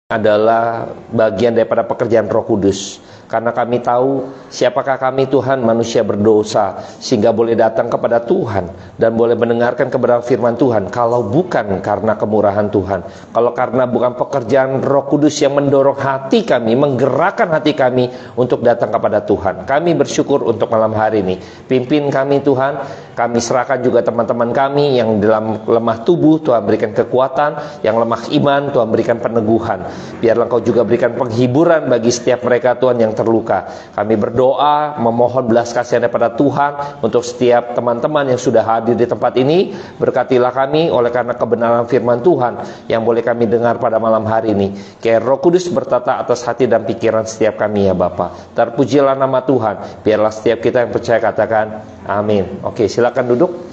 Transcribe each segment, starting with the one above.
adalah bagian daripada pekerjaan Roh Kudus. Karena kami tahu siapakah kami Tuhan, manusia berdosa, sehingga boleh datang kepada Tuhan dan boleh mendengarkan kebenaran firman Tuhan. Kalau bukan karena kemurahan Tuhan, kalau karena bukan pekerjaan Roh Kudus yang mendorong hati kami, menggerakkan hati kami untuk datang kepada Tuhan. Kami bersyukur untuk malam hari ini. Pimpin kami Tuhan. Kami serahkan juga teman-teman kami yang dalam lemah tubuh, Tuhan berikan kekuatan. Yang lemah iman, Tuhan berikan peneguhan. Biarlah Engkau juga berikan penghiburan bagi setiap mereka Tuhan yang terluka. Kami berdoa memohon belas kasihan daripada Tuhan untuk setiap teman-teman yang sudah hadir di tempat ini. Berkatilah kami oleh karena kebenaran firman Tuhan yang boleh kami dengar pada malam hari ini. Kiranya Roh Kudus bertata atas hati dan pikiran setiap kami ya Bapa. Terpujilah nama Tuhan. Biarlah setiap kita yang percaya katakan amin. Oke, silakan duduk.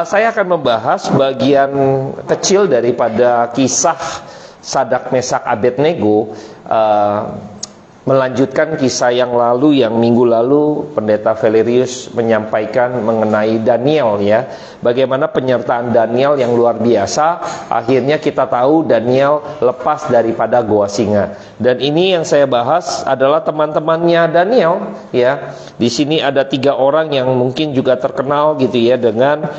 Saya akan membahas bagian kecil daripada kisah Sadak Mesak Abednego, melanjutkan kisah yang lalu, yang minggu lalu Pendeta Valerius menyampaikan mengenai Daniel ya. Bagaimana penyertaan Daniel yang luar biasa. Akhirnya kita tahu Daniel lepas daripada goa singa. Dan ini yang saya bahas adalah teman-temannya Daniel ya. Di sini ada 3 orang yang mungkin juga terkenal gitu ya dengan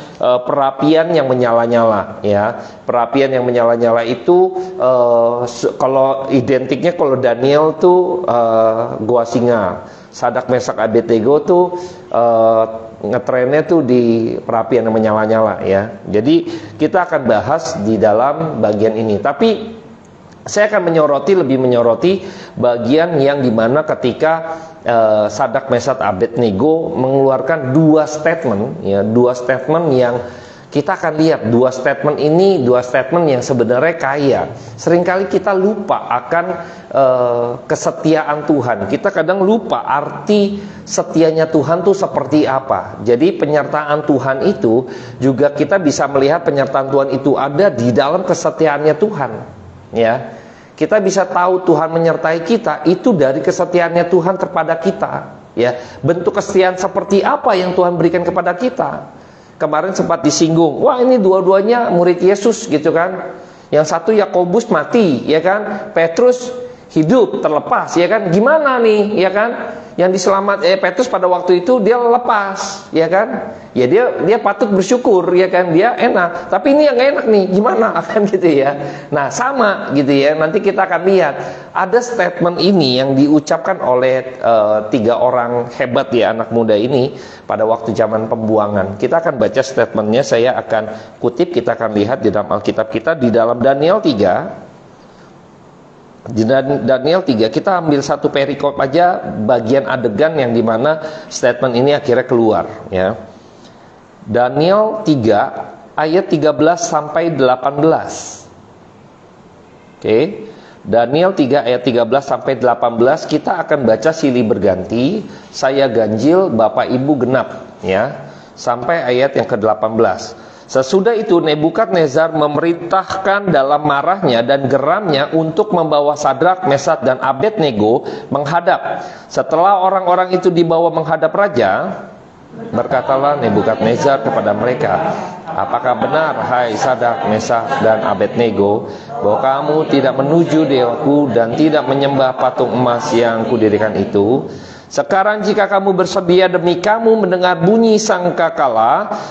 perapian yang menyala-nyala ya. Perapian yang menyala-nyala itu kalau identiknya, kalau Daniel tuh goa singa, Sadak Mesak Abednego tuh ngetrennya tuh di perapian yang menyala-nyala ya. Jadi kita akan bahas di dalam bagian ini. Tapi saya akan lebih menyoroti bagian yang dimana ketika Sadak Mesak Abednego mengeluarkan 2 statement ya, 2 statement yang kita akan lihat. 2 statement ini 2 statement yang sebenarnya kaya. Seringkali kita lupa akan kesetiaan Tuhan. Kita kadang lupa arti setianya Tuhan itu seperti apa. Jadi penyertaan Tuhan itu juga kita bisa melihat penyertaan Tuhan itu ada di dalam kesetiaannya Tuhan. Ya, kita bisa tahu Tuhan menyertai kita itu dari kesetiaannya Tuhan kepada kita. Ya, bentuk kesetiaan seperti apa yang Tuhan berikan kepada kita. Kemarin sempat disinggung, wah ini dua-duanya murid Yesus gitu kan. Yang satu Yakobus mati ya kan, Petrus hidup terlepas ya kan. Gimana nih ya kan? Yang Petrus pada waktu itu dia lepas ya kan. Ya dia patut bersyukur ya kan, dia enak. Tapi ini yang gak enak nih, gimana akan gitu ya. Nah sama gitu ya, nanti kita akan lihat. Ada statement ini yang diucapkan oleh 3 orang hebat ya, anak muda ini pada waktu zaman pembuangan. Kita akan baca statementnya, saya akan kutip, kita akan lihat di dalam Alkitab kita, di dalam Daniel 3. Di Daniel 3 kita ambil satu perikop aja, bagian adegan yang dimana statement ini akhirnya keluar ya. Daniel 3 ayat 13 sampai 18. Oke. Daniel 3 ayat 13 sampai 18 kita akan baca silih berganti. Saya ganjil, Bapak Ibu genap ya. Sampai ayat yang ke-18. Sesudah itu Nebukadnezar memerintahkan dalam marahnya dan geramnya untuk membawa Sadrak, Mesak dan Abednego menghadap. Setelah orang-orang itu dibawa menghadap raja, berkatalah Nebukadnezar kepada mereka, apakah benar hai Sadrak, Mesak dan Abednego bahwa kamu tidak menuju dewaku dan tidak menyembah patung emas yang kudirikan itu? Sekarang jika kamu bersedia demi kamu mendengar bunyi sangkakala,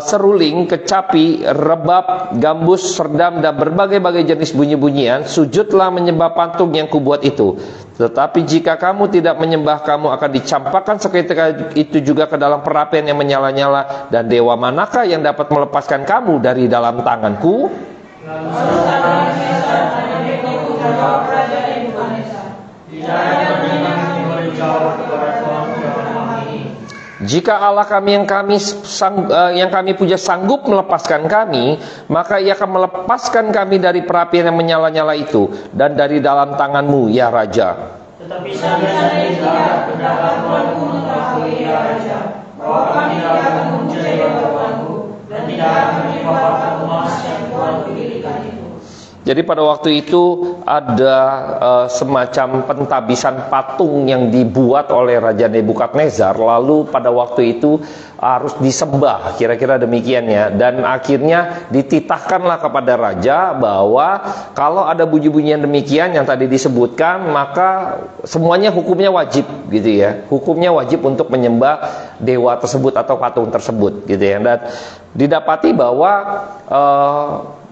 seruling, kecapi, rebab, gambus, serdam dan berbagai-bagai jenis bunyi-bunyian, sujudlah menyembah patung yang kubuat itu. Tetapi jika kamu tidak menyembah, kamu akan dicampakkan seketika itu juga ke dalam perapian yang menyala-nyala. Dan dewa manakah yang dapat melepaskan kamu dari dalam tanganku? Jika Allah kami yang kami puja sanggup melepaskan kami, maka Ia akan melepaskan kami dari perapian yang menyala-nyala itu dan dari dalam tanganmu ya Raja. Tetapi saya pendapat Tuanku mengetahui ya Raja, bahwa kami tidak akan mencari Tuanku dan tidak akan menyembah patung emas yang Tuanku dirikan itu. Jadi pada waktu itu ada semacam pentabisan patung yang dibuat oleh Raja Nebukadnezar. Lalu pada waktu itu harus disembah, kira-kira demikian ya. Dan akhirnya dititahkanlah kepada raja bahwa kalau ada bunyi-bunyian demikian yang tadi disebutkan, maka semuanya hukumnya wajib gitu ya. Hukumnya wajib untuk menyembah dewa tersebut atau patung tersebut gitu ya. Dan didapati bahwa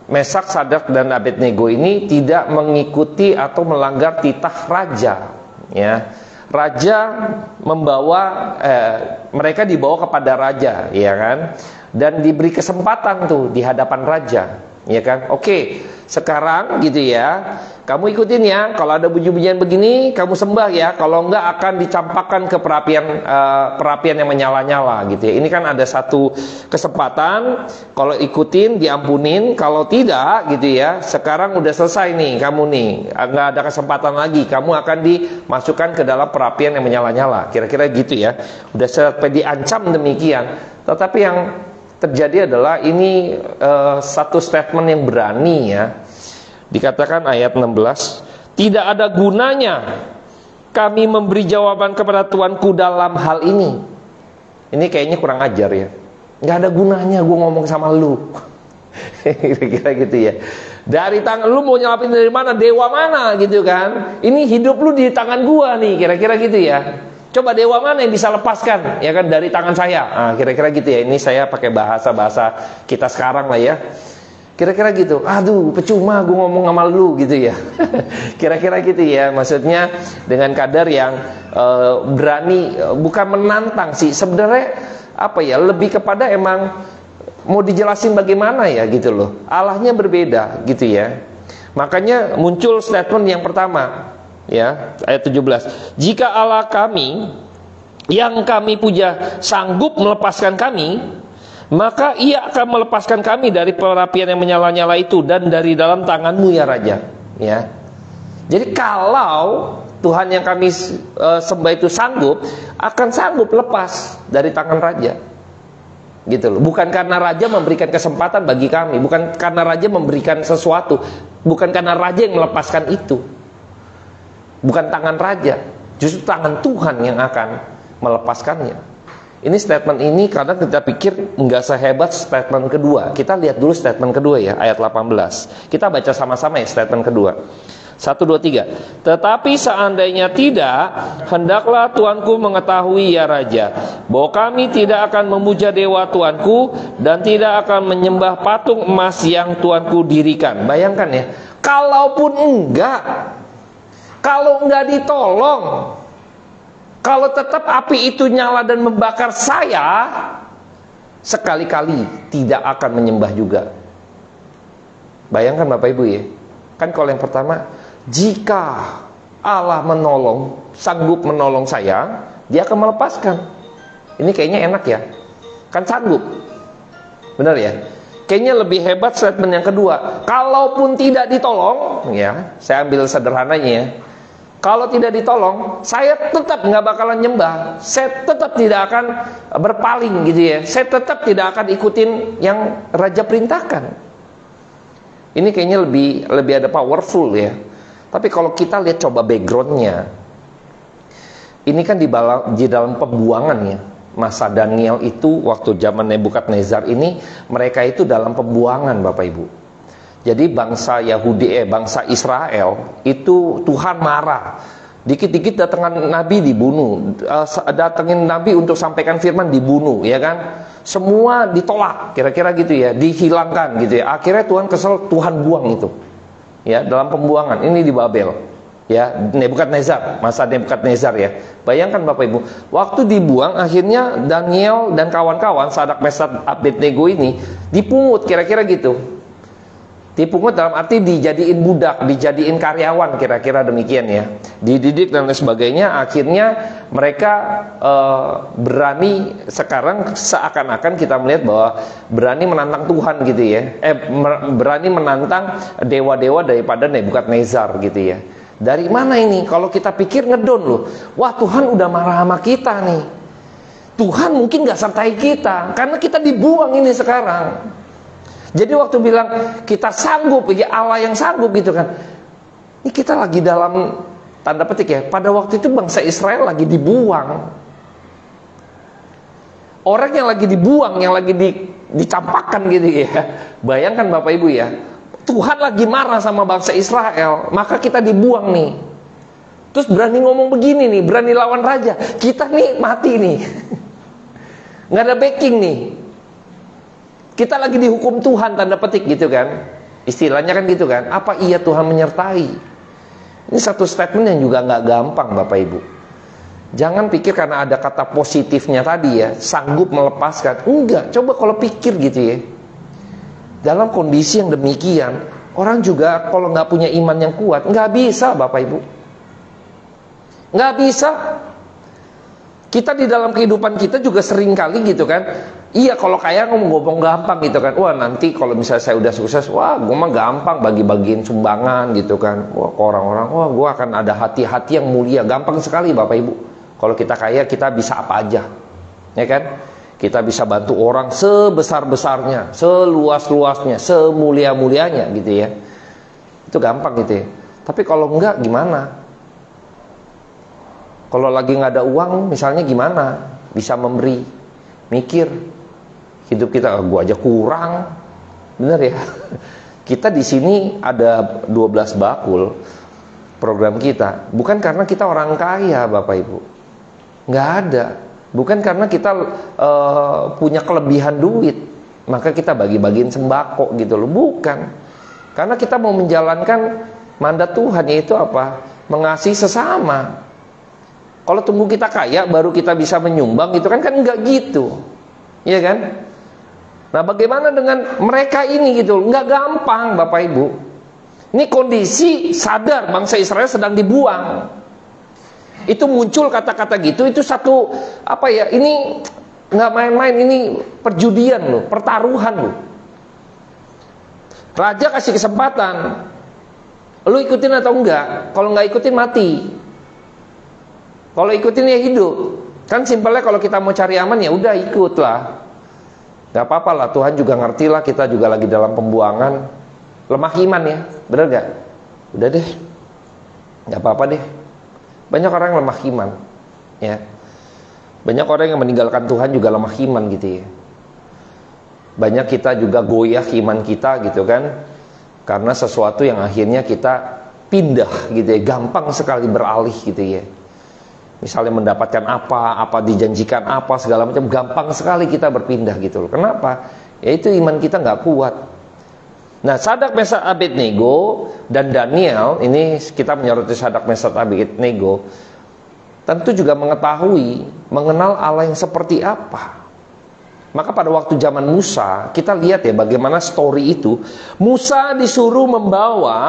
Mesak, Sadak, dan Abednego ini tidak mengikuti atau melanggar titah raja ya. Raja membawa mereka dibawa kepada raja ya kan, dan diberi kesempatan tuh di hadapan raja ya kan. Oke, sekarang gitu ya, kamu ikutin ya, kalau ada bunyi-bunyian begini kamu sembah ya, kalau enggak akan dicampakkan ke perapian yang menyala-nyala gitu ya. Ini kan ada satu kesempatan, kalau ikutin diampunin, kalau tidak gitu ya, sekarang udah selesai nih kamu nih, enggak ada kesempatan lagi, kamu akan dimasukkan ke dalam perapian yang menyala-nyala, kira-kira gitu ya. Udah sampai diancam demikian. Tetapi yang terjadi adalah ini satu statement yang berani ya. Dikatakan ayat 16, tidak ada gunanya kami memberi jawaban kepada Tuanku dalam hal ini. Ini kayaknya kurang ajar ya. Nggak ada gunanya gue ngomong sama lu. Kira-kira gitu ya. Dari tangan lu mau nyelapin dari mana, dewa mana gitu kan. Ini hidup lu di tangan gua nih, kira-kira gitu ya. Coba dewa mana yang bisa lepaskan ya kan dari tangan saya. Nah, kira-kira gitu ya. Ini saya pakai bahasa kita sekarang lah ya. Kira-kira gitu. Aduh, percuma gue ngomong sama lu gitu ya. Kira-kira gitu ya. Maksudnya dengan kadar yang berani, bukan menantang sih. Sebenarnya apa ya? Lebih kepada emang mau dijelasin bagaimana ya gitu loh. Allahnya berbeda gitu ya. Makanya muncul statement yang pertama. Ya, ayat 17. Jika Allah kami yang kami puja sanggup melepaskan kami, maka ia akan melepaskan kami dari perapian yang menyala-nyala itu dan dari dalam tanganmu ya Raja. Ya. Jadi kalau Tuhan yang kami sembah itu sanggup, akan sanggup lepas dari tangan Raja. Gitu loh. Bukan karena Raja memberikan kesempatan bagi kami, bukan karena Raja memberikan sesuatu, bukan karena Raja yang melepaskan itu. Bukan tangan raja, justru tangan Tuhan yang akan melepaskannya. Ini statement ini kadang kita pikir nggak sehebat statement kedua. Kita lihat dulu statement kedua ya, ayat 18. Kita baca sama-sama ya statement kedua. 1, 2, 3. Tetapi seandainya tidak, hendaklah Tuanku mengetahui ya Raja, bahwa kami tidak akan memuja dewa Tuanku dan tidak akan menyembah patung emas yang Tuanku dirikan. Bayangkan ya, kalaupun enggak, kalau enggak ditolong, kalau tetap api itu nyala dan membakar saya, sekali-kali tidak akan menyembah juga. Bayangkan Bapak Ibu ya. Kan kalau yang pertama, jika Allah menolong, sanggup menolong saya, dia akan melepaskan. Ini kayaknya enak ya. Kan sanggup. Benar ya? Kayaknya lebih hebat statement yang kedua. Kalaupun tidak ditolong, ya, saya ambil sederhananya ya. Kalau tidak ditolong, saya tetap nggak bakalan nyembah. Saya tetap tidak akan berpaling gitu ya. Saya tetap tidak akan ikutin yang Raja perintahkan. Ini kayaknya lebih ada powerful ya. Tapi kalau kita lihat coba backgroundnya, ini kan di dalam pembuangan ya. Masa Daniel itu waktu zaman Nebukadnezar ini, mereka itu dalam pembuangan Bapak Ibu. Jadi bangsa Yahudi, bangsa Israel itu Tuhan marah. Dikit-dikit datangin Nabi dibunuh, datengin Nabi untuk sampaikan firman dibunuh, ya kan? Semua ditolak, kira-kira gitu ya, dihilangkan gitu ya. Akhirnya Tuhan kesel, Tuhan buang itu, ya dalam pembuangan. Ini di Babel, ya Nebukadnezar, masa Nebukadnezar ya. Bayangkan Bapak Ibu, waktu dibuang, akhirnya Daniel dan kawan-kawan Sadak, Mesak, Abednego ini dipungut, kira-kira gitu. Dipungut dalam arti dijadiin budak, dijadiin karyawan, kira-kira demikian ya. Dididik dan lain sebagainya. Akhirnya mereka berani, sekarang seakan-akan kita melihat bahwa berani menantang Tuhan gitu ya. Berani menantang dewa-dewa daripada Nebukadnezar gitu ya. Dari mana ini? Kalau kita pikir ngedon loh. Wah, Tuhan udah marah sama kita nih. Tuhan mungkin gak sertai kita, karena kita dibuang ini sekarang. Jadi waktu bilang kita sanggup, ya Allah yang sanggup gitu kan. Ini kita lagi dalam tanda petik ya. Pada waktu itu bangsa Israel lagi dibuang. Orang yang lagi dibuang, yang lagi dicampakkan gitu ya. Bayangkan Bapak Ibu ya. Tuhan lagi marah sama bangsa Israel, maka kita dibuang nih. Terus berani ngomong begini nih, berani lawan raja. Kita nih mati nih. Nggak ada backing nih. Kita lagi dihukum Tuhan, tanda petik gitu kan. Istilahnya kan gitu kan. Apa iya Tuhan menyertai? Ini satu statement yang juga nggak gampang Bapak Ibu. Jangan pikir karena ada kata positifnya tadi ya, sanggup melepaskan. Enggak, coba kalau pikir gitu ya. Dalam kondisi yang demikian, orang juga kalau nggak punya iman yang kuat, nggak bisa Bapak Ibu. Nggak bisa. Kita di dalam kehidupan kita juga sering kali gitu kan. Iya kalau kayak ngomong gampang gitu kan. Wah nanti kalau misalnya saya udah sukses, wah gue mah gampang bagi-bagiin sumbangan gitu kan. Wah ke orang-orang, wah gue akan ada hati-hati yang mulia. Gampang sekali Bapak Ibu. Kalau kita kaya kita bisa apa aja. Ya kan? Kita bisa bantu orang sebesar-besarnya, seluas-luasnya, semulia-mulianya gitu ya. Itu gampang gitu ya. Tapi kalau enggak gimana? Kalau lagi nggak ada uang misalnya gimana? Bisa memberi, mikir hidup kita, gua aja kurang, bener ya? Kita di sini ada 12 bakul program kita, bukan karena kita orang kaya Bapak Ibu, nggak ada. Bukan karena kita punya kelebihan duit, maka kita bagi-bagiin sembako gitu loh, bukan. Karena kita mau menjalankan mandat Tuhan, yaitu apa? Mengasihi sesama. Kalau tunggu kita kaya baru kita bisa menyumbang gitu kan enggak gitu. Iya kan? Nah, bagaimana dengan mereka ini gitu? Enggak gampang Bapak Ibu. Ini kondisi sadar bangsa Israel sedang dibuang. Itu muncul kata-kata gitu, itu satu apa ya? Ini enggak main-main, ini perjudian loh, pertaruhan loh. Raja kasih kesempatan. Lu ikutin atau enggak? Kalau enggak ikutin mati. Kalau ikutin ya hidup. Kan simpelnya kalau kita mau cari aman ya udah ikutlah. Gak apa-apa lah, Tuhan juga ngerti lah kita juga lagi dalam pembuangan. Lemah iman ya, bener gak? Udah deh, gak apa-apa deh. Banyak orang yang lemah iman ya. Banyak orang yang meninggalkan Tuhan juga lemah iman gitu ya. Banyak kita juga goyah iman kita gitu kan. Karena sesuatu yang akhirnya kita pindah gitu ya. Gampang sekali beralih gitu ya. Misalnya mendapatkan apa dijanjikan apa, segala macam, gampang sekali kita berpindah gitu loh. Kenapa? Yaitu iman kita nggak kuat. Nah, Sadrak, Mesak, Abednego dan Daniel, ini kita menyoroti Sadrak, Mesak, Abednego, tentu juga mengetahui, mengenal Allah yang seperti apa. Maka pada waktu zaman Musa, kita lihat ya bagaimana story itu. Musa disuruh membawa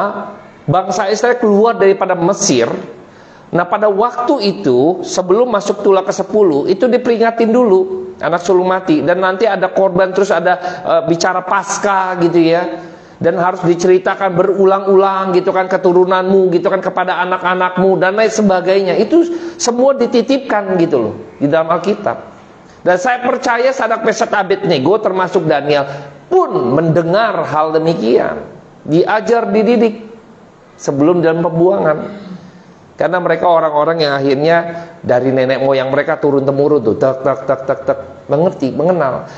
bangsa Israel keluar daripada Mesir. Nah pada waktu itu sebelum masuk tulah ke-10 itu diperingatin dulu anak sulung mati, dan nanti ada korban, terus ada bicara Paskah gitu ya, dan harus diceritakan berulang-ulang gitu kan keturunanmu gitu kan kepada anak-anakmu dan lain sebagainya. Itu semua dititipkan gitu loh di dalam Alkitab. Dan saya percaya Sadrak, Mesak, Abednego termasuk Daniel pun mendengar hal demikian, diajar, dididik sebelum dalam pembuangan. Karena mereka orang-orang yang akhirnya dari nenek moyang mereka turun-temurun tuh, mengerti, mengenal.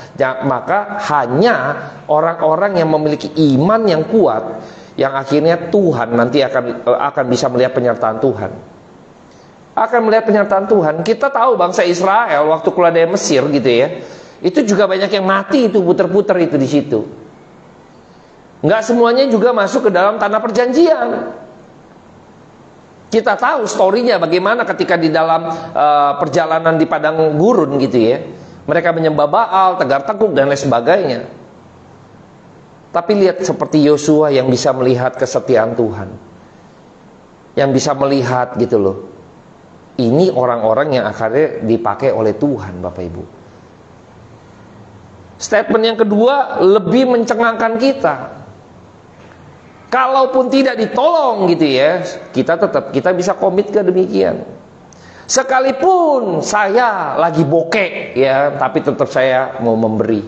Maka hanya orang-orang yang memiliki iman yang kuat yang akhirnya Tuhan nanti akan bisa melihat penyertaan Tuhan. Akan melihat penyertaan Tuhan. Kita tahu bangsa Israel waktu keluar dari Mesir gitu ya, itu juga banyak yang mati itu, puter-puter itu di situ. Nggak semuanya juga masuk ke dalam tanah perjanjian. Kita tahu story-nya bagaimana ketika di dalam perjalanan di padang gurun gitu ya. Mereka menyembah Baal, tegar teguk dan lain sebagainya. Tapi lihat seperti Yosua yang bisa melihat kesetiaan Tuhan. Yang bisa melihat gitu loh. Ini orang-orang yang akhirnya dipakai oleh Tuhan Bapak Ibu. Statement yang kedua lebih mencengangkan kita. Kalaupun tidak ditolong gitu ya, kita bisa komit ke demikian. Sekalipun saya lagi bokek ya, tapi tetap saya mau memberi.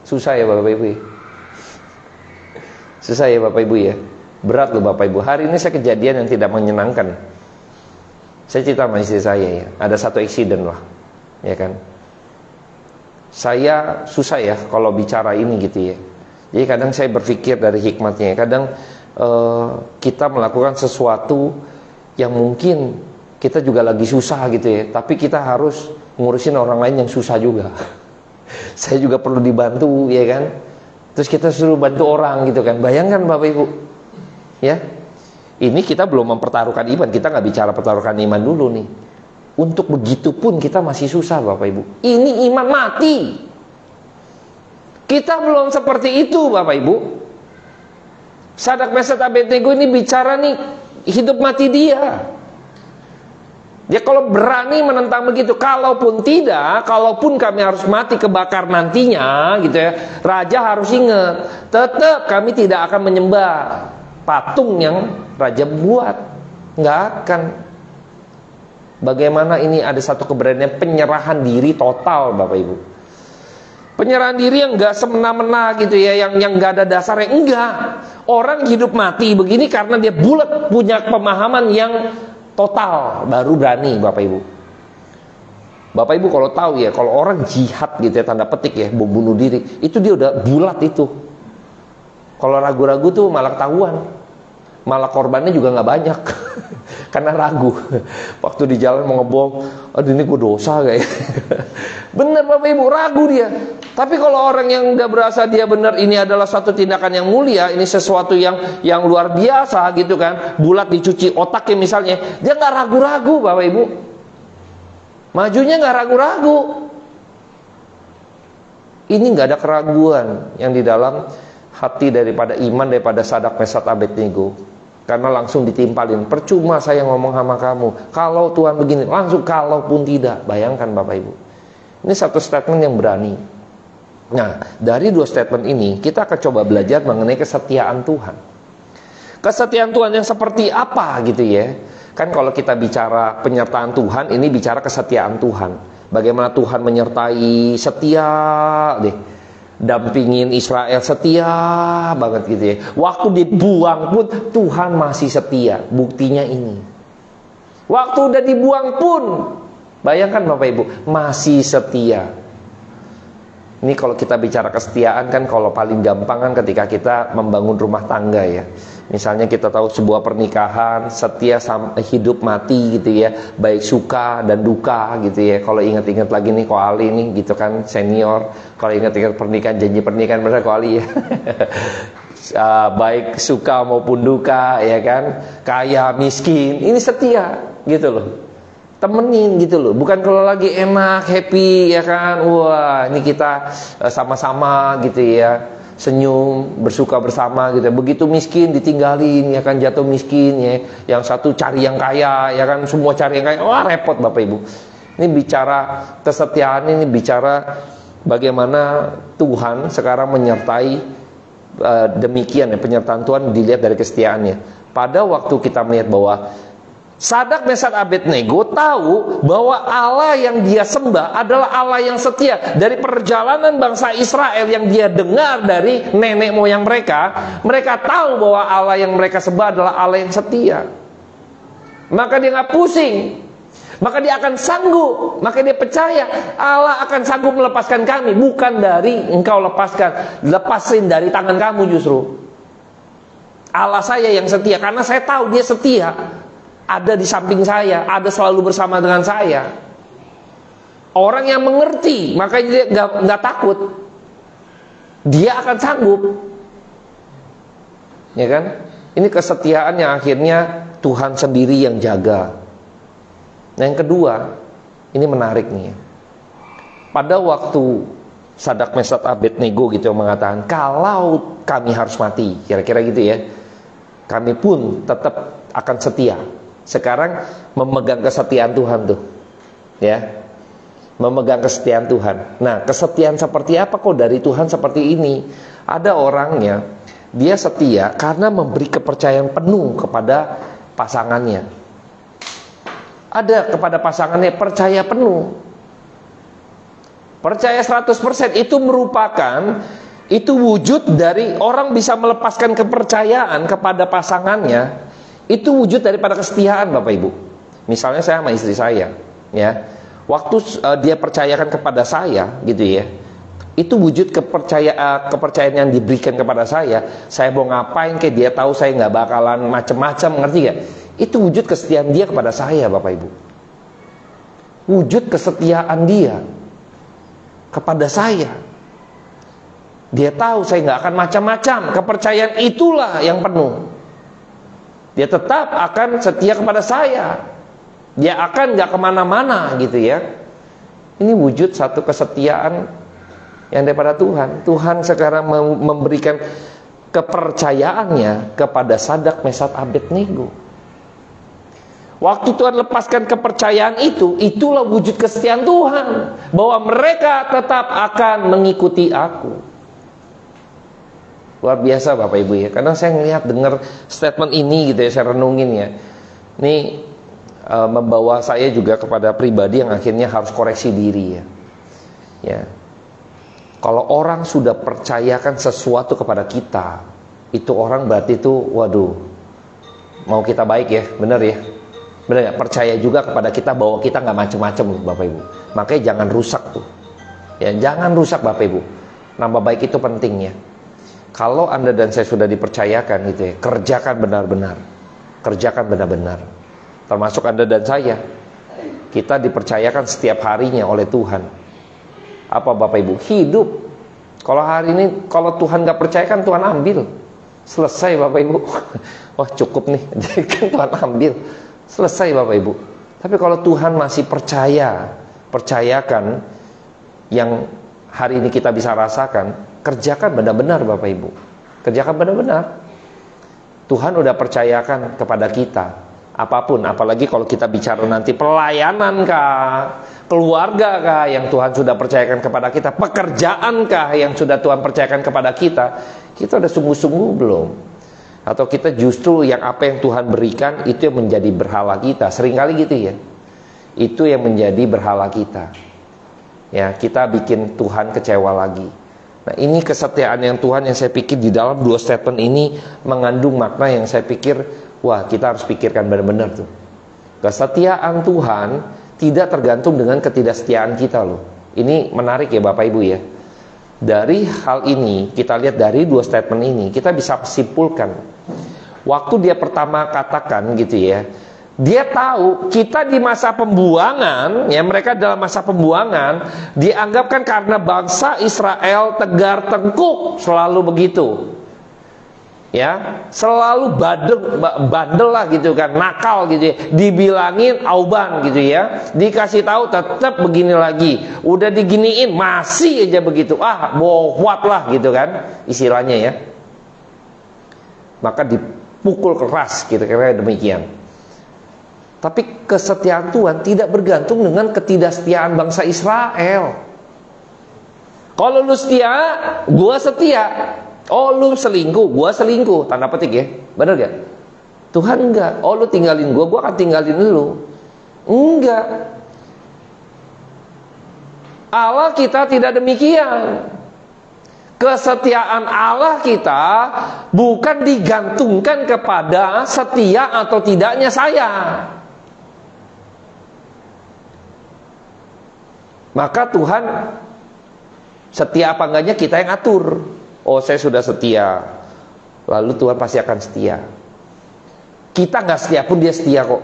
Susah ya Bapak Ibu. Susah ya Bapak Ibu ya. Berat loh Bapak Ibu. Hari ini saya kejadian yang tidak menyenangkan. Saya cerita sama istri saya ya. Ada satu eksiden lah, ya kan. Saya susah ya kalau bicara ini gitu ya. Jadi kadang saya berpikir dari hikmatnya. Kadang kita melakukan sesuatu yang mungkin kita juga lagi susah gitu ya. Tapi kita harus ngurusin orang lain yang susah juga. Saya juga perlu dibantu ya kan. Terus kita suruh bantu orang gitu kan. Bayangkan Bapak Ibu, ya. Ini kita belum mempertaruhkan iman. Kita nggak bicara pertaruhkan iman dulu nih. Untuk begitu pun kita masih susah Bapak Ibu. Ini iman mati. Kita belum seperti itu Bapak Ibu. Sadak Mesad Abednego ini bicara nih hidup mati dia. Ya kalau berani menentang begitu, kalaupun tidak, kalaupun kami harus mati kebakar nantinya gitu ya, raja harus ingat, tetap kami tidak akan menyembah patung yang raja buat. Nggak akan. Bagaimana ini ada satu keberanian penyerahan diri total Bapak Ibu. Penyerahan diri yang nggak semena-mena gitu ya, yang nggak ada dasarnya. Enggak. Orang hidup mati begini karena dia bulat punya pemahaman yang total, baru berani Bapak Ibu. Bapak Ibu kalau tahu ya, kalau orang jihad gitu ya, tanda petik ya, bom bunuh diri, itu dia udah bulat itu. Kalau ragu-ragu tuh malah ketahuan, malah korbannya juga nggak banyak. Karena ragu. Waktu di jalan mau ngebom, aduh ini gue dosa gak ya? Bener Bapak Ibu, ragu dia. Tapi kalau orang yang udah berasa dia benar, ini adalah suatu tindakan yang mulia, ini sesuatu yang luar biasa gitu kan, bulat dicuci otaknya misalnya, dia nggak ragu-ragu Bapak Ibu, majunya nggak ragu-ragu. Ini nggak ada keraguan yang di dalam hati daripada iman daripada Sadak Mesad Abednego. Karena langsung ditimpalin, percuma saya ngomong sama kamu, kalau Tuhan begini, langsung kalaupun tidak. Bayangkan Bapak Ibu, ini satu statement yang berani. Nah, dari dua statement ini kita akan coba belajar mengenai kesetiaan Tuhan. Kesetiaan Tuhan yang seperti apa gitu ya. Kan kalau kita bicara penyertaan Tuhan, ini bicara kesetiaan Tuhan. Bagaimana Tuhan menyertai, setia deh. Dampingin Israel, setia banget gitu ya. Waktu dibuang pun Tuhan masih setia. Buktinya ini. Waktu udah dibuang pun, bayangkan Bapak Ibu, masih setia. Ini kalau kita bicara kesetiaan kan, kalau paling gampang kan ketika kita membangun rumah tangga ya. Misalnya kita tahu sebuah pernikahan setia sampai hidup mati gitu ya, baik suka dan duka gitu ya. Kalau ingat-ingat lagi nih Ko Ali nih gitu kan, senior. Kalau ingat-ingat pernikahan, janji pernikahan bener Ko Ali ya. Baik suka maupun duka ya kan, kaya miskin, ini setia gitu loh. Temenin gitu loh, bukan kalau lagi enak, happy ya kan, wah ini kita sama-sama gitu ya, senyum, bersuka bersama gitu. Begitu miskin ditinggalin ya kan, jatuh miskin ya, yang satu cari yang kaya ya kan, semua cari yang kaya, wah repot Bapak Ibu. Ini bicara kesetiaan, ini bicara bagaimana Tuhan sekarang menyertai, demikian ya, penyertaan Tuhan dilihat dari kesetiaannya. Pada waktu kita melihat bahwa Sadak Mesad Abednego tahu bahwa Allah yang dia sembah adalah Allah yang setia. Dari perjalanan bangsa Israel yang dia dengar dari nenek moyang mereka, mereka tahu bahwa Allah yang mereka sembah adalah Allah yang setia. Maka dia nggak pusing, maka dia akan sanggup, maka dia percaya Allah akan sanggup melepaskan kami. Bukan dari engkau lepaskan, lepasin dari tangan kamu justru. Allah saya yang setia, karena saya tahu dia setia. Ada di samping saya, ada selalu bersama dengan saya. Orang yang mengerti, makanya dia nggak takut. Dia akan sanggup, ya kan? Ini kesetiaan yang akhirnya Tuhan sendiri yang jaga. Nah, yang kedua, ini menarik nih. Pada waktu Sadak Mesad Abednego gitu mengatakan, kalau kami harus mati, kira-kira gitu ya, kami pun tetap akan setia. Sekarang memegang kesetiaan Tuhan tuh, ya, memegang kesetiaan Tuhan. Nah, kesetiaan seperti apa kok dari Tuhan seperti ini? Ada orangnya, dia setia karena memberi kepercayaan penuh kepada pasangannya. Ada kepada pasangannya percaya penuh, percaya 100%. Itu merupakan Itu wujud dari orang bisa melepaskan kepercayaan kepada pasangannya. Itu wujud daripada kesetiaan, Bapak Ibu. Misalnya saya sama istri saya, ya. Waktu dia percayakan kepada saya, gitu ya. Itu wujud kepercayaan yang diberikan kepada saya. Saya mau ngapain kayak dia tahu saya nggak bakalan macem-macem, ngerti gak? Itu wujud kesetiaan dia kepada saya, Bapak Ibu. Wujud kesetiaan dia kepada saya. Dia tahu saya nggak akan macam-macam. Kepercayaan itulah yang penuh. Dia tetap akan setia kepada saya. Dia akan nggak kemana-mana, gitu ya. Ini wujud satu kesetiaan yang daripada Tuhan. Tuhan sekarang memberikan kepercayaannya kepada Sadak, Mesat, Abednego. Waktu Tuhan lepaskan kepercayaan itu, itulah wujud kesetiaan Tuhan, bahwa mereka tetap akan mengikuti aku. Luar biasa Bapak Ibu ya. Karena saya ngelihat dengar statement ini gitu ya, saya renungin ya. Ini membawa saya juga kepada pribadi yang akhirnya harus koreksi diri ya. Ya. Kalau orang sudah percayakan sesuatu kepada kita, itu orang berarti itu, waduh, mau kita baik ya, benar ya. Benar ya, percaya juga kepada kita bahwa kita nggak macem-macem Bapak Ibu. Makanya jangan rusak tuh. Ya, jangan rusak Bapak Ibu. Nama baik itu penting ya. Kalau Anda dan saya sudah dipercayakan gitu ya, kerjakan benar-benar. Kerjakan benar-benar. Termasuk Anda dan saya. Kita dipercayakan setiap harinya oleh Tuhan. Apa Bapak Ibu? Hidup. Kalau hari ini, kalau Tuhan nggak percayakan, Tuhan ambil. Selesai Bapak Ibu. Wah cukup nih, jadi kan Tuhan ambil. Selesai Bapak Ibu. Tapi kalau Tuhan masih percayakan yang hari ini kita bisa rasakan, kerjakan benar-benar Bapak Ibu. Kerjakan benar-benar. Tuhan udah percayakan kepada kita apapun, apalagi kalau kita bicara nanti pelayanan kah, keluarga kah yang Tuhan sudah percayakan kepada kita, pekerjaan kah yang sudah Tuhan percayakan kepada kita udah sungguh-sungguh belum? Atau kita justru yang apa yang Tuhan berikan itu yang menjadi berhala kita. Seringkali gitu ya. Itu yang menjadi berhala kita. Ya, kita bikin Tuhan kecewa lagi. Nah, ini kesetiaan yang Tuhan yang saya pikir di dalam dua statement ini mengandung makna yang saya pikir, wah, kita harus pikirkan benar-benar tuh. Kesetiaan Tuhan tidak tergantung dengan ketidaksetiaan kita loh. Ini menarik ya Bapak Ibu ya. Dari hal ini, kita lihat dari dua statement ini, kita bisa simpulkan. Waktu dia pertama katakan gitu ya, dia tahu kita di masa pembuangan, ya mereka dalam masa pembuangan, dianggapkan karena bangsa Israel tegar tengkuk, selalu begitu. Ya, selalu bandel lah gitu kan, nakal gitu ya, dibilangin auban gitu ya, dikasih tahu tetap begini lagi, udah diginiin masih aja begitu, bohwat lah gitu kan istilahnya ya. Maka dipukul keras gitu, kira-kira demikian. Tapi kesetiaan Tuhan tidak bergantung dengan ketidaksetiaan bangsa Israel. Kalau lu setia, gua setia. Oh lu selingkuh, gua selingkuh, tanda petik ya, bener gak? Tuhan enggak. Oh lu tinggalin gua akan tinggalin lu. Enggak. Allah kita tidak demikian. Kesetiaan Allah kita bukan digantungkan kepada setia atau tidaknya saya. Maka Tuhan setia apa enggaknya kita yang atur. Oh saya sudah setia, lalu Tuhan pasti akan setia. Kita nggak setia pun dia setia kok.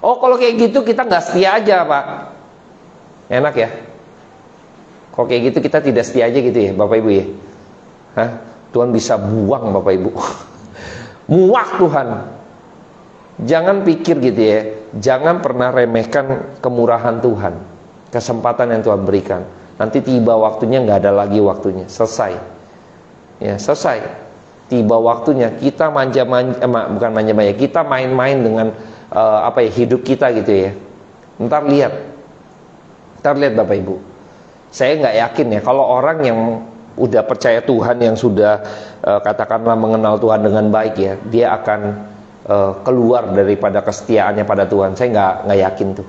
Oh kalau kayak gitu kita nggak setia aja Pak. Enak ya. Kalau kayak gitu kita tidak setia aja gitu ya Bapak Ibu ya. Hah? Tuhan bisa buang Bapak Ibu. Muak Tuhan. Jangan pikir gitu ya. Jangan pernah remehkan kemurahan Tuhan, kesempatan yang Tuhan berikan. Nanti tiba waktunya nggak ada lagi waktunya, selesai. Ya selesai. Tiba waktunya kita bukan manja-manja, kita main-main dengan hidup kita gitu ya. Ntar lihat Bapak Ibu. Saya nggak yakin ya kalau orang yang udah percaya Tuhan, yang sudah katakanlah mengenal Tuhan dengan baik ya, dia akan keluar daripada kesetiaannya pada Tuhan. Saya nggak yakin tuh.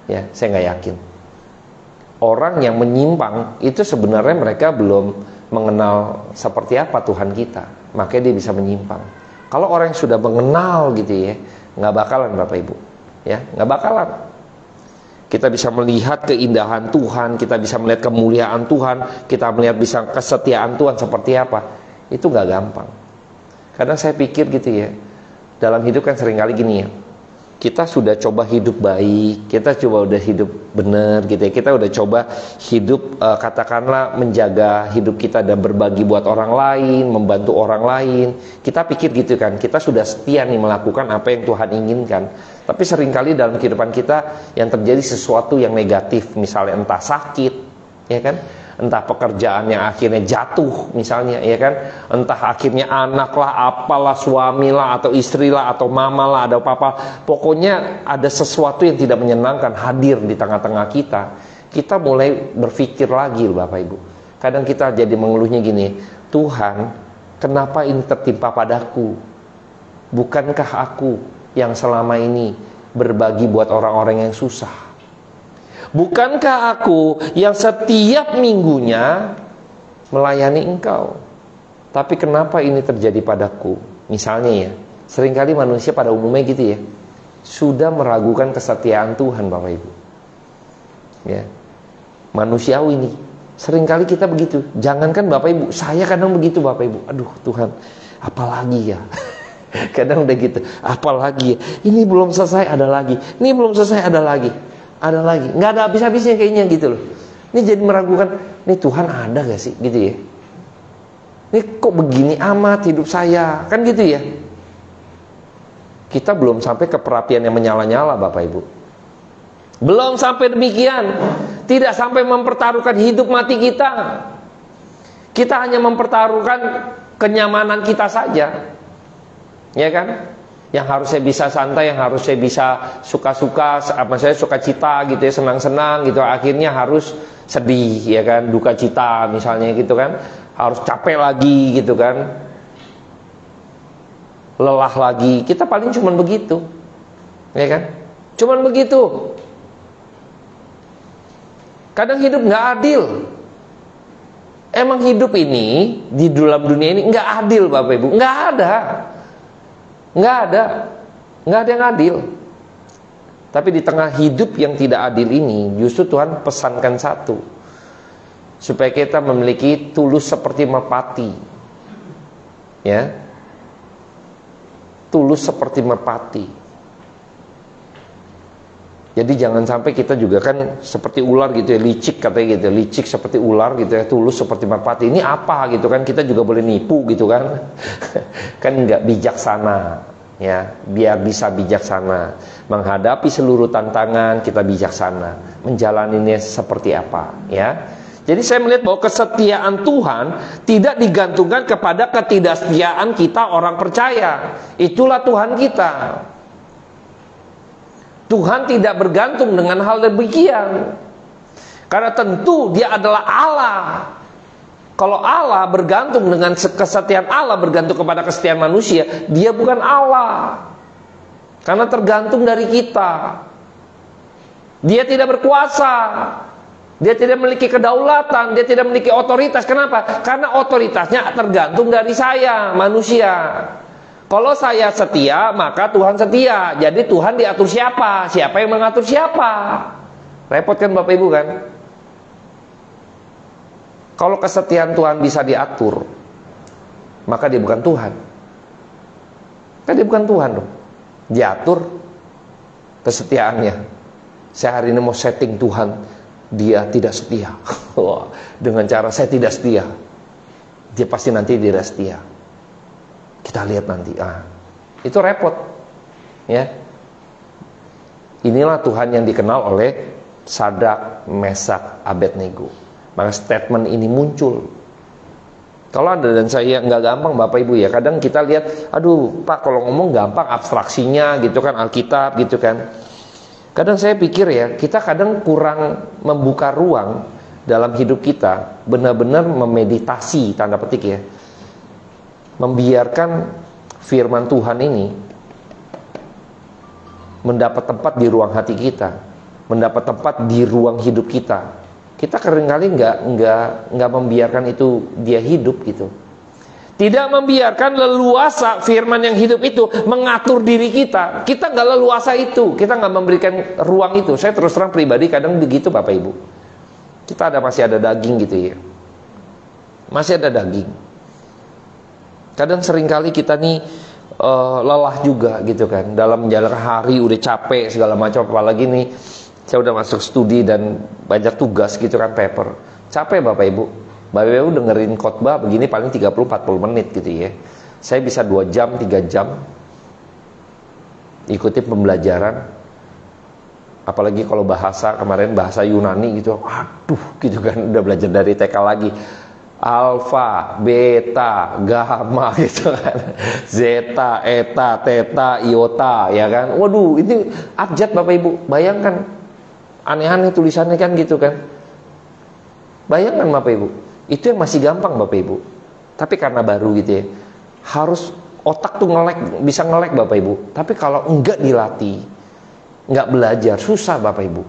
Ya, saya nggak yakin. Orang yang menyimpang itu sebenarnya mereka belum mengenal seperti apa Tuhan kita, makanya dia bisa menyimpang. Kalau orang yang sudah mengenal gitu ya, nggak bakalan Bapak Ibu, ya nggak bakalan. Kita bisa melihat keindahan Tuhan, kita bisa melihat kemuliaan Tuhan, kita melihat bisa kesetiaan Tuhan seperti apa. Itu nggak gampang. Kadang saya pikir gitu ya, dalam hidup kan seringkali gini ya, kita sudah coba hidup baik, kita coba udah hidup benar gitu ya, kita udah coba hidup katakanlah menjaga hidup kita dan berbagi buat orang lain, membantu orang lain. Kita pikir gitu kan, kita sudah setia nih melakukan apa yang Tuhan inginkan. Tapi seringkali dalam kehidupan kita yang terjadi sesuatu yang negatif, misalnya entah sakit, ya kan? Entah pekerjaan yang akhirnya jatuh misalnya, ya kan? Entah akhirnya anak lah, apalah, suami lah, atau istri lah, atau mama lah, ada apa-apa. Pokoknya ada sesuatu yang tidak menyenangkan hadir di tengah-tengah kita. Kita mulai berpikir lagi Bapak Ibu. Kadang kita jadi mengeluhnya gini, Tuhan, kenapa ini tertimpa padaku? Bukankah aku yang selama ini berbagi buat orang-orang yang susah? Bukankah aku yang setiap minggunya melayani engkau? Tapi kenapa ini terjadi padaku? Misalnya ya, seringkali manusia pada umumnya gitu ya, sudah meragukan kesetiaan Tuhan Bapak Ibu. Ya, manusiawi nih, seringkali kita begitu. Jangankan Bapak Ibu, saya kadang begitu Bapak Ibu. Aduh Tuhan, apalagi ya? Kadang udah gitu, apalagi ya? Ini belum selesai ada lagi, ini belum selesai ada lagi. Ada lagi, nggak ada habis-habisnya kayaknya gitu loh. Ini jadi meragukan, nih Tuhan ada gak sih gitu ya? Ini kok begini amat hidup saya, kan gitu ya? Kita belum sampai ke perapian yang menyala-nyala Bapak Ibu. Belum sampai demikian, tidak sampai mempertaruhkan hidup mati kita. Kita hanya mempertaruhkan kenyamanan kita saja, ya kan? Yang harusnya bisa santai, yang harusnya bisa suka-suka, apa saya suka cita gitu ya, senang-senang gitu, akhirnya harus sedih ya kan, duka cita misalnya gitu kan, harus capek lagi gitu kan, lelah lagi. Kita paling cuman begitu, ya kan, cuman begitu. Kadang hidup nggak adil. Emang hidup ini di dalam dunia ini nggak adil Bapak Ibu, nggak ada. Nggak ada yang adil. Tapi di tengah hidup yang tidak adil ini, justru Tuhan pesankan satu, supaya kita memiliki tulus seperti merpati, ya, tulus seperti merpati. Jadi jangan sampai kita juga kan seperti ular gitu ya, licik katanya gitu, licik seperti ular gitu ya, tulus seperti merpati. Ini apa gitu kan, kita juga boleh nipu gitu kan. Kan nggak bijaksana ya, biar bisa bijaksana menghadapi seluruh tantangan, kita bijaksana menjalaninya seperti apa ya. Jadi saya melihat bahwa kesetiaan Tuhan tidak digantungkan kepada ketidaksetiaan kita orang percaya. Itulah Tuhan kita. Tuhan tidak bergantung dengan hal demikian, karena tentu Dia adalah Allah. Kalau Allah bergantung dengan kesetiaan Allah, bergantung kepada kesetiaan manusia, Dia bukan Allah, karena tergantung dari kita. Dia tidak berkuasa, Dia tidak memiliki kedaulatan, Dia tidak memiliki otoritas. Kenapa? Karena otoritasnya tergantung dari saya, manusia. Kalau saya setia, maka Tuhan setia. Jadi Tuhan diatur siapa? Siapa yang mengatur siapa? Repot kan Bapak Ibu kan? Kalau kesetiaan Tuhan bisa diatur, maka Dia bukan Tuhan. Kan Dia bukan Tuhan dong. Diatur kesetiaannya. Saya hari ini mau setting Tuhan, Dia tidak setia. Dengan cara saya tidak setia, Dia pasti nanti tidak setia. Kita lihat nanti. Itu repot. Ya. Inilah Tuhan yang dikenal oleh Sadrak, Mesak, Abednego. Maka statement ini muncul. Kalau Anda dan saya nggak gampang Bapak Ibu ya, kadang kita lihat, aduh Pak kalau ngomong gampang abstraksinya gitu kan, Alkitab gitu kan. Kadang saya pikir ya, kita kadang kurang membuka ruang dalam hidup kita, benar-benar memeditasi, tanda petik ya, membiarkan firman Tuhan ini mendapat tempat di ruang hati kita, mendapat tempat di ruang hidup kita. Kita seringkali nggak membiarkan itu dia hidup gitu. Tidak membiarkan leluasa firman yang hidup itu mengatur diri kita. Kita nggak leluasa itu. Kita nggak memberikan ruang itu. Saya terus terang pribadi kadang begitu Bapak Ibu. Kita masih ada daging gitu ya. Masih ada daging. Kadang seringkali kita nih lelah juga gitu kan. Dalam menjalankan hari udah capek segala macam. Apalagi nih saya udah masuk studi dan banyak tugas gitu kan, paper. Capek Bapak Ibu. Bapak Ibu dengerin khotbah begini paling 30-40 menit gitu ya. Saya bisa 2 jam, 3 jam ikuti pembelajaran. Apalagi kalau bahasa, kemarin bahasa Yunani gitu. Aduh gitu kan, udah belajar dari TK lagi. Alfa, beta, gamma gitu kan. Zeta, eta, theta, iota ya kan. Waduh, ini abjad Bapak Ibu. Bayangkan aneh-aneh tulisannya kan gitu kan. Bayangkan Bapak Ibu. Itu yang masih gampang Bapak Ibu. Tapi karena baru gitu ya, harus otak tuh bisa ngelek Bapak Ibu. Tapi kalau enggak dilatih, enggak belajar, susah Bapak Ibu.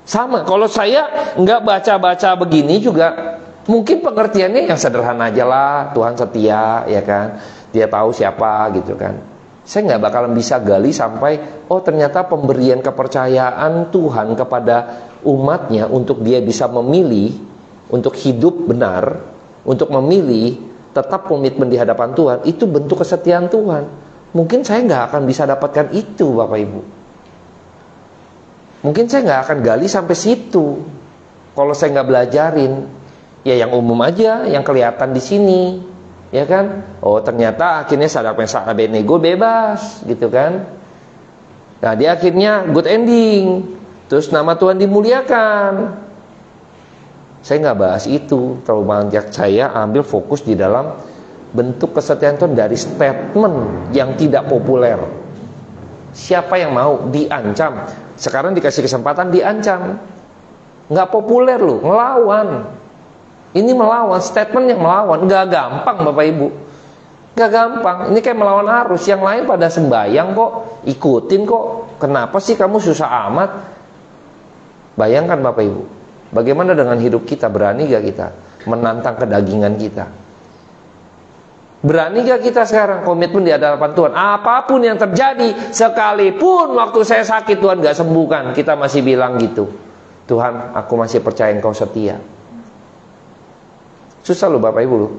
Sama, kalau saya enggak baca-baca begini juga, mungkin pengertiannya yang sederhana aja lah. Tuhan setia ya kan, dia tahu siapa gitu kan. Saya nggak bakalan bisa gali sampai, oh ternyata pemberian kepercayaan Tuhan kepada umatnya untuk dia bisa memilih untuk hidup benar, untuk memilih tetap komitmen di hadapan Tuhan, itu bentuk kesetiaan Tuhan. Mungkin saya nggak akan bisa dapatkan itu Bapak Ibu. Mungkin saya nggak akan gali sampai situ kalau saya nggak belajarin. Ya yang umum aja, yang kelihatan di sini, ya kan? Oh ternyata akhirnya Sadrak Mesak Abednego bebas, gitu kan? Nah dia akhirnya good ending, terus nama Tuhan dimuliakan. Saya nggak bahas itu, terlalu banyak. Saya ambil fokus di dalam bentuk kesetiaan Tuhan dari statement yang tidak populer. Siapa yang mau diancam? Sekarang dikasih kesempatan diancam. Nggak populer loh, ngelawan. Ini melawan, statement yang melawan. Nggak gampang Bapak Ibu. Nggak gampang, ini kayak melawan arus. Yang lain pada sembahyang kok, ikutin kok. Kenapa sih kamu susah amat? Bayangkan Bapak Ibu, bagaimana dengan hidup kita? Berani gak kita menantang kedagingan kita? Berani gak kita sekarang komitmen di hadapan Tuhan? Apapun yang terjadi, sekalipun waktu saya sakit Tuhan gak sembuhkan, kita masih bilang gitu. Tuhan, aku masih percaya Engkau setia. Susah loh Bapak Ibu loh.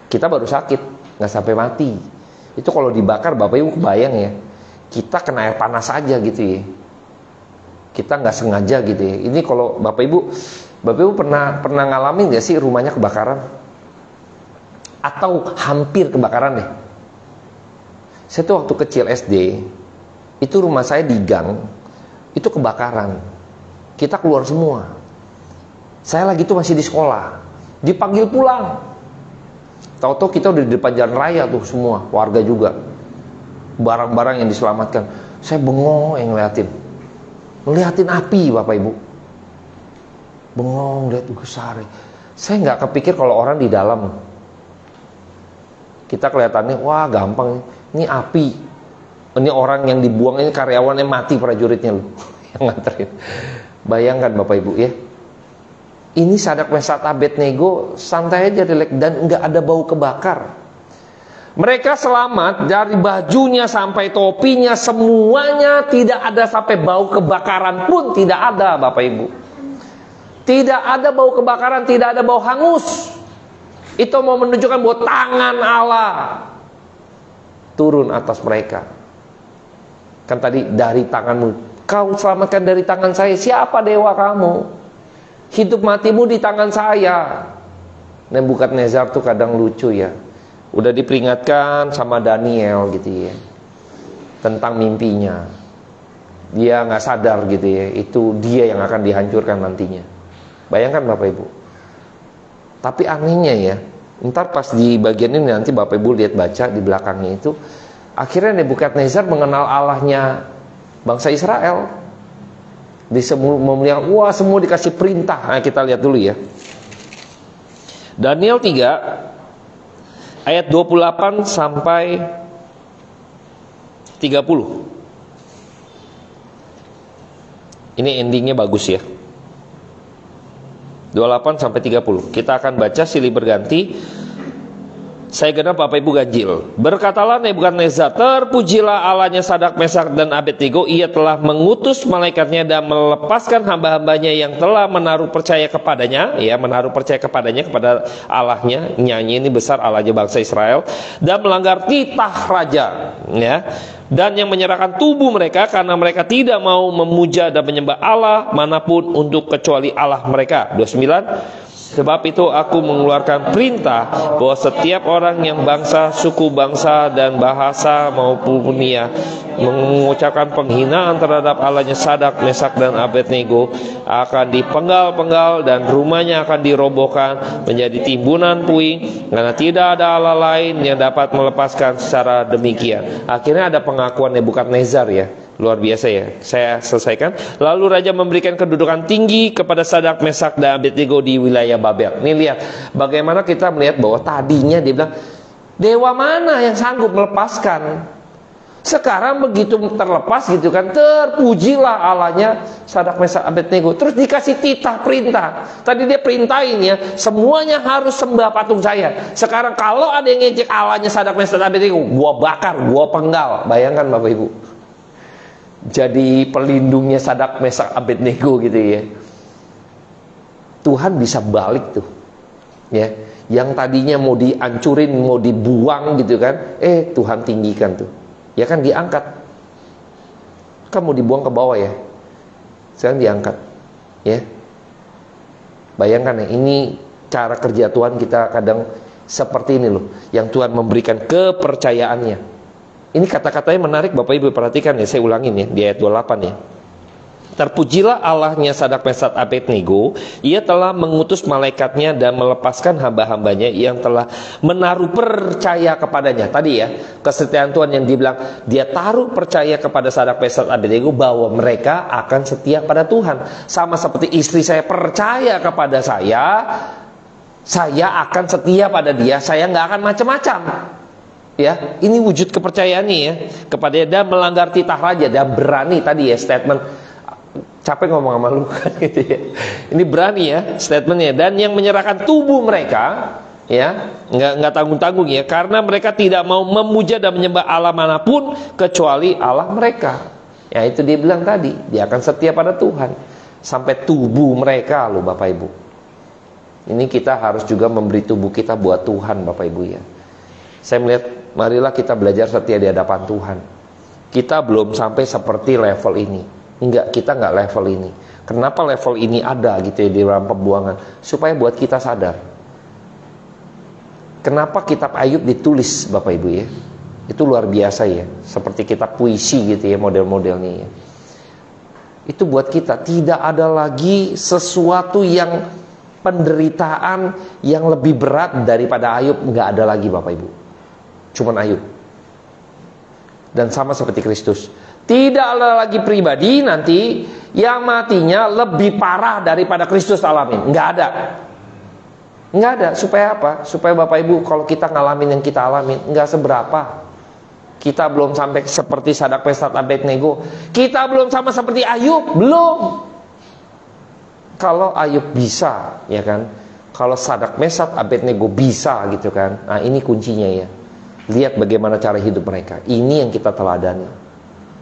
Kita baru sakit, gak sampai mati. Itu kalau dibakar Bapak Ibu kebayang ya, kita kena air panas aja gitu ya. Kita nggak sengaja gitu ya. Ini kalau Bapak Ibu pernah ngalamin nggak sih rumahnya kebakaran? Atau hampir kebakaran deh. Saya tuh waktu kecil SD, itu rumah saya di gang, itu kebakaran. Kita keluar semua. Saya lagi tuh masih di sekolah, dipanggil pulang. Tahu-tahu kita udah di depan jalan raya tuh semua, warga juga. Barang-barang yang diselamatkan. Saya bengong yang ngeliatin api Bapak Ibu. Bengong lihat besar. Saya nggak kepikir kalau orang di dalam. Kita kelihatannya wah gampang. Ini api. Ini orang yang dibuang, ini karyawannya mati prajuritnya loh. Yang nganterin. Bayangkan Bapak Ibu ya. Ini Sadrak Mesak Abednego santai aja relax dan nggak ada bau kebakar. Mereka selamat dari bajunya sampai topinya, semuanya tidak ada sampai bau kebakaran pun tidak ada Bapak Ibu. Tidak ada bau kebakaran, tidak ada bau hangus. Itu mau menunjukkan bahwa tangan Allah turun atas mereka. Kan tadi dari tanganmu, kau selamatkan dari tangan saya. Siapa dewa kamu? Hidup matimu di tangan saya. Nebukadnezar tuh kadang lucu ya. Udah diperingatkan sama Daniel gitu ya, tentang mimpinya. Dia nggak sadar gitu ya, itu dia yang akan dihancurkan nantinya. Bayangkan Bapak Ibu. Tapi anehnya ya, ntar pas di bagian ini nanti Bapak Ibu lihat baca di belakangnya itu, akhirnya Nebukadnezar mengenal Allahnya bangsa Israel. Memuliakan, wah semua dikasih perintah. Nah, kita lihat dulu ya. Daniel 3 ayat 28 sampai 30. Ini endingnya bagus ya. 28 sampai 30. Kita akan baca silih berganti. Saya genap, Bapak Ibu ganjil. Berkatalah Nebukadnezar, terpujilah Allahnya Sadrak, Mesak dan Abednego. Ia telah mengutus malaikatnya dan melepaskan hamba-hambanya yang telah menaruh percaya kepadanya, ya, menaruh percaya kepadanya, kepada Allahnya. Nyanyi ini besar Allahnya bangsa Israel, dan melanggar titah raja, ya, dan yang menyerahkan tubuh mereka karena mereka tidak mau memuja dan menyembah Allah manapun untuk kecuali Allah mereka. 29. Sebab itu aku mengeluarkan perintah bahwa setiap orang yang bangsa, suku, bangsa, dan bahasa maupun dunia mengucapkan penghinaan terhadap Allahnya Sadrak, Mesak, dan Abednego akan dipenggal-penggal dan rumahnya akan dirobohkan menjadi timbunan puing, karena tidak ada Allah lain yang dapat melepaskan secara demikian. Akhirnya ada pengakuan Nebukadnezar, ya. Luar biasa, ya. Saya selesaikan. Lalu raja memberikan kedudukan tinggi kepada Sadrak, Mesak, dan Abednego di wilayah Babel. Nih lihat bagaimana kita melihat bahwa tadinya dia bilang, dewa mana yang sanggup melepaskan? Sekarang begitu terlepas gitu kan, terpujilah Allahnya Sadrak, Mesak, Abednego. Terus dikasih titah perintah. Tadi dia perintahin, ya, semuanya harus sembah patung saya. Sekarang kalau ada yang ngejek Allahnya Sadrak, Mesak, Abednego, gua bakar, gua penggal. Bayangkan Bapak Ibu, jadi pelindungnya Sadrak, Mesak, Abednego gitu, ya. Tuhan bisa balik tuh, ya. Yang tadinya mau dihancurin, mau dibuang gitu kan, Tuhan tinggikan tuh, ya kan, diangkat. Kan mau dibuang ke bawah, ya, sekarang diangkat, ya. Bayangkan, ya, ini cara kerja Tuhan. Kita kadang seperti ini loh, yang Tuhan memberikan kepercayaannya. Ini kata-katanya menarik Bapak Ibu, perhatikan, ya, saya ulangin, ya, di ayat 28, ya. Terpujilah Allahnya Sadrak, Mesak, Abednego. Ia telah mengutus malaikatnya dan melepaskan hamba-hambanya yang telah menaruh percaya kepadanya. Tadi, ya, kesetiaan Tuhan yang dibilang, dia taruh percaya kepada Sadrak, Mesak, Abednego bahwa mereka akan setia pada Tuhan. Sama seperti istri saya percaya kepada saya akan setia pada dia, saya nggak akan macam-macam. Ya, ini wujud kepercayaannya, ya, kepada dia, dan melanggar titah raja, dan berani. Tadi, ya, statement, capek ngomong sama lu kan gitu, ya. Ini berani, ya, statementnya. Dan yang menyerahkan tubuh mereka, ya, nggak tanggung-tanggung, ya, karena mereka tidak mau memuja dan menyembah Allah manapun kecuali Allah mereka. Ya, itu dia bilang tadi, dia akan setia pada Tuhan sampai tubuh mereka, loh Bapak Ibu. Ini kita harus juga memberi tubuh kita buat Tuhan, Bapak Ibu, ya. Saya melihat, marilah kita belajar setia di hadapan Tuhan. Kita belum sampai seperti level ini. Enggak, kita enggak level ini. Kenapa level ini ada gitu, ya, di dalam pembuangan? Supaya buat kita sadar. Kenapa kitab Ayub ditulis, Bapak Ibu, ya? Itu luar biasa, ya. Seperti kitab puisi gitu, ya, model-modelnya, ya. Itu buat kita, tidak ada lagi sesuatu yang penderitaan yang lebih berat daripada Ayub. Enggak ada lagi, Bapak Ibu. Cuman Ayub. Dan sama seperti Kristus, tidak ada lagi pribadi nanti yang matinya lebih parah daripada Kristus alamin. Enggak ada. Enggak ada. Supaya apa? Supaya Bapak Ibu, kalau kita ngalamin yang kita alamin, enggak seberapa. Kita belum sampai seperti Sadrak, Mesak, Abednego. Kita belum sama seperti Ayub. Belum. Kalau Ayub bisa, ya kan, kalau Sadrak, Mesak, Abednego bisa gitu kan, nah ini kuncinya, ya. Lihat bagaimana cara hidup mereka. Ini yang kita teladani.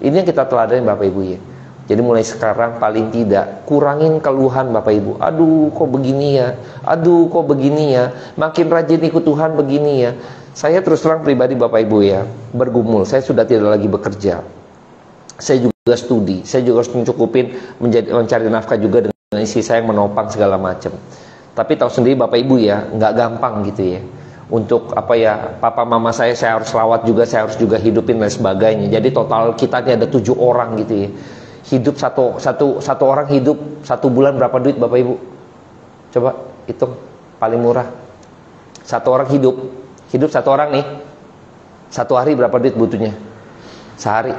Ini yang kita teladani, Bapak Ibu, ya. Jadi mulai sekarang paling tidak kurangin keluhan, Bapak Ibu. Aduh kok begini, ya. Aduh kok begini, ya. Makin rajin ikut Tuhan begini, ya. Saya terus terang pribadi, Bapak Ibu, ya, bergumul. Saya sudah tidak lagi bekerja. Saya juga studi. Saya juga harus mencukupin mencari nafkah juga dengan istri saya yang menopang segala macam. Tapi tahu sendiri Bapak Ibu, ya, nggak gampang gitu, ya. Untuk apa, ya, papa mama saya harus rawat juga, saya harus juga hidupin dan sebagainya. Jadi total kita ini ada 7 orang gitu, ya. Hidup satu orang hidup 1 bulan berapa duit, Bapak Ibu? Coba hitung, paling murah. 1 orang hidup 1 orang nih, 1 hari berapa duit butuhnya? Sehari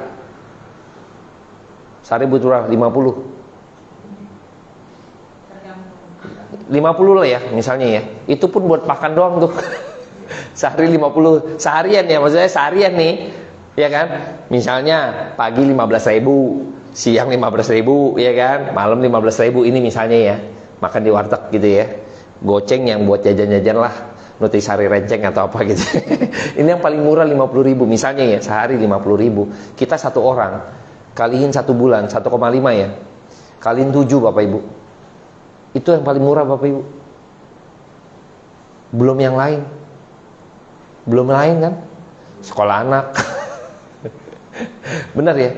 butuh berapa? 50 lah, ya, misalnya, ya. Itu pun buat makan doang tuh. Sehari 50, seharian, ya, maksudnya seharian nih, ya kan. Misalnya pagi 15.000, siang 15.000, ya kan, malam 15.000, ini misalnya, ya. makan di warteg gitu ya. Goceng yang buat jajan-jajan lah, Nutrisari Renceng atau apa gitu. Ini yang paling murah 50.000 misalnya ya, sehari 50.000. Kita satu orang, kaliin 1 bulan 1,5 ya. Kaliin 7 Bapak Ibu. Itu yang paling murah Bapak Ibu. Belum yang lain. Belum lain kan? Sekolah anak. Benar ya?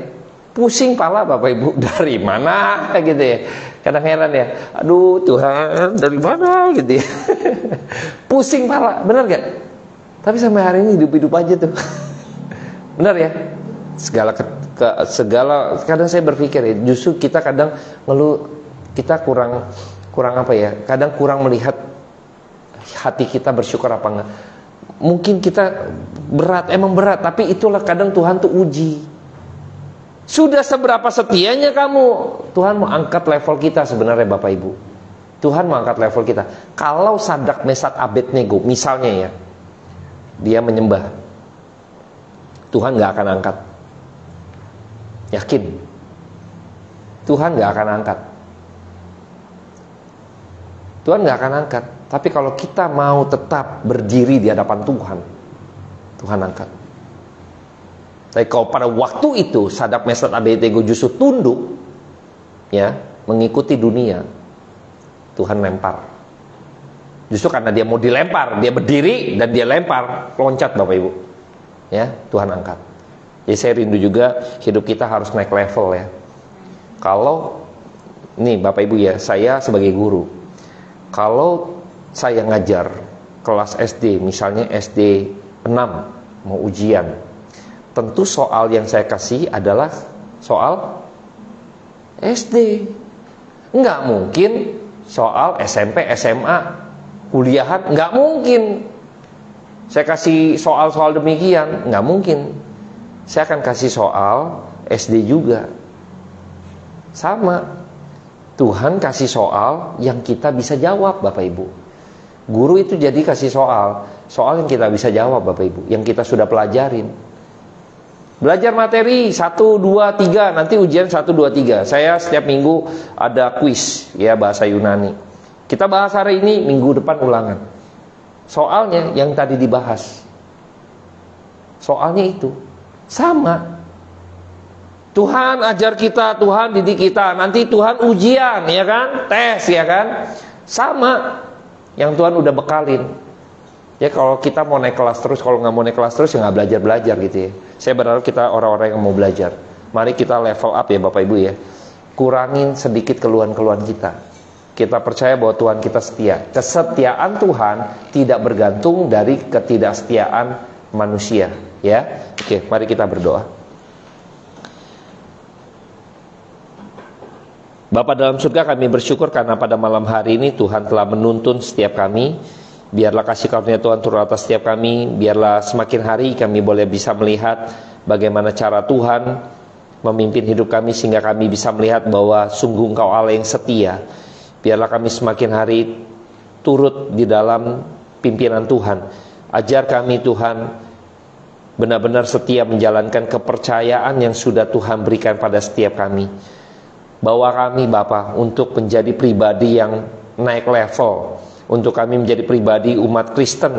Pusing pala Bapak Ibu, dari mana gitu ya. Kadang heran ya, aduh Tuhan dari mana gitu ya. Pusing pala, benar gak? Tapi sampai hari ini hidup-hidup aja tuh. Benar ya? Segala kadang saya berpikir ya, justru kita kadang ngeluh, kita kurang apa ya, kadang kurang melihat hati kita bersyukur apa enggak. Mungkin kita berat, emang berat, tapi itulah kadang Tuhan tuh uji. Sudah seberapa setianya kamu, Tuhan mau angkat level kita sebenarnya Bapak Ibu. Tuhan mau angkat level kita. Kalau Sadrak Mesat Abednego misalnya ya, dia menyembah, Tuhan gak akan angkat. Yakin, Tuhan gak akan angkat. Tuhan gak akan angkat. Tapi kalau kita mau tetap berdiri di hadapan Tuhan, Tuhan angkat. Tapi kalau pada waktu itu Sadrak Mesat Abednego justru tunduk, ya, mengikuti dunia, Tuhan lempar. Justru karena dia mau dilempar, dia berdiri dan dia lempar, loncat Bapak Ibu, ya, Tuhan angkat. Jadi saya rindu juga hidup kita harus naik level ya. Kalau nih Bapak Ibu ya, saya sebagai guru, kalau saya ngajar kelas SD, misalnya SD 6 mau ujian, tentu soal yang saya kasih adalah soal SD. Enggak mungkin soal SMP, SMA, kuliahan, enggak mungkin. Saya kasih soal-soal demikian, enggak mungkin. Saya akan kasih soal SD juga. Sama. Tuhan kasih soal yang kita bisa jawab Bapak Ibu. Guru itu jadi kasih soal yang kita bisa jawab Bapak Ibu, yang kita sudah pelajarin. Belajar materi 1, 2, 3, nanti ujian 1, 2, 3. Saya setiap minggu ada kuis ya bahasa Yunani. Kita bahas hari ini, minggu depan ulangan. Soalnya yang tadi dibahas, soalnya itu sama. Tuhan ajar kita, Tuhan didik kita, nanti Tuhan ujian ya kan, tes ya kan, sama yang Tuhan udah bekalin. Ya kalau kita mau naik kelas terus, kalau nggak mau naik kelas terus ya nggak belajar gitu ya. Saya berharap kita orang-orang yang mau belajar. Mari kita level up ya Bapak Ibu ya. Kurangin sedikit keluhan-keluhan kita. Kita percaya bahwa Tuhan kita setia. Kesetiaan Tuhan tidak bergantung dari ketidaksetiaan manusia ya. Oke, mari kita berdoa. Bapa dalam surga, kami bersyukur karena pada malam hari ini Tuhan telah menuntun setiap kami. Biarlah kasih karunia Tuhan turun atas setiap kami. Biarlah semakin hari kami boleh bisa melihat bagaimana cara Tuhan memimpin hidup kami, sehingga kami bisa melihat bahwa sungguh Engkau Allah yang setia. Biarlah kami semakin hari turut di dalam pimpinan Tuhan. Ajar kami Tuhan benar-benar setia menjalankan kepercayaan yang sudah Tuhan berikan pada setiap kami. Bawa kami Bapa untuk menjadi pribadi yang naik level, untuk kami menjadi pribadi umat Kristen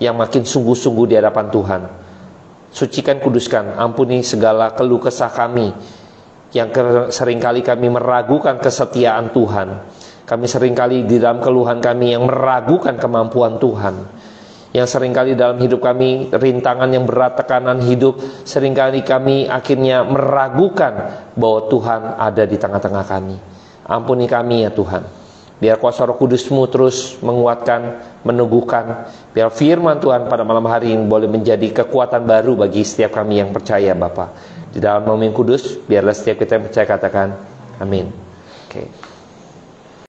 yang makin sungguh-sungguh di hadapan Tuhan. Sucikan, kuduskan, ampuni segala keluh kesah kami yang seringkali kami meragukan kesetiaan Tuhan. Kami seringkali di dalam keluhan kami yang meragukan kemampuan Tuhan. Yang seringkali dalam hidup kami rintangan yang berat, tekanan hidup, seringkali kami akhirnya meragukan bahwa Tuhan ada di tengah-tengah kami. Ampuni kami ya Tuhan. Biar kuasa Roh Kudus-Mu terus menguatkan, meneguhkan. Biar firman Tuhan pada malam hari ini boleh menjadi kekuatan baru bagi setiap kami yang percaya Bapa. Di dalam nama yang kudus, biarlah setiap kita yang percaya katakan amin. Oke.